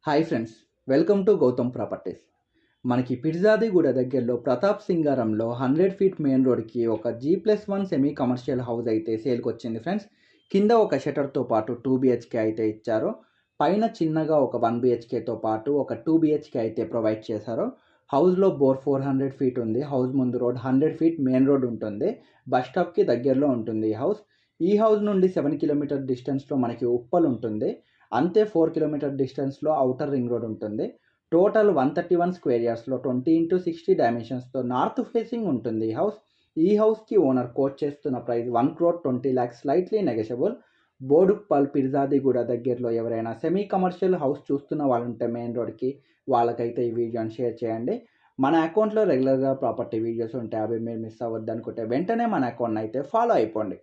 Hi friends, welcome to Gautam properties. మనకి పిర్జాదిగూడ దగ్గరలో Pratap సింగారంలో 100 feet main రోడ్కి ఒక G+1 సెమీ కమర్షియల్ హౌస్ అయితే సేల్కి వచ్చింది ఫ్రెండ్స్. కింద ఒక షటర్తో పాటు 2 BHK అయితే ఇచ్చారు. పైన చిన్నగా ఒక 1 BHKతో పాటు ఒక 2 BHK అయితే ప్రొవైడ్ చేశారు. హౌస్లో బోర్ 400 ఫీట్ ఉంది. హౌస్ ముందు రోడ్ 100 ఫీట్ మెయిన్ రోడ్ ఉంటుంది. బస్ స్టాప్కి దగ్గరలో ఉంటుంది ఈ హౌస్. ఈ హౌస్ నుండి 7 కిలోమీటర్ డిస్టెన్స్లో మనకి ఉప్పల్ ఉంటుంది. అంతే 4 కిలోమీటర్ డిస్టెన్స్లో ఔటర్ రింగ్ రోడ్ ఉంటుంది. టోటల్ 131 స్క్వేర్ యార్డ్స్లో 20x60 డైమెన్షన్స్తో నార్త్ ఫేసింగ్ ఉంటుంది ఈ హౌస్. ఈ హౌస్కి ఓనర్ కోట్ చేస్తున్న price 1,20,00,000 slightly negotiable. Boduppal Peerzadiguda దగ్గరలో ఎవరైనా సెమీ కమర్షియల్ హౌస్ చూస్తున్న వాళ్ళు ఉంటే మెయిన్ రోడ్కి, వాళ్ళకైతే ఈ వీడియోని షేర్ చేయండి. మన అకౌంట్లో రెగ్యులర్గా ప్రాపర్టీ వీడియోస్ ఉంటాయి, అవి మీరు మిస్ అవ్వద్దు అనుకుంటే వెంటనే మన అకౌంట్ని అయితే ఫాలో అయిపోండి.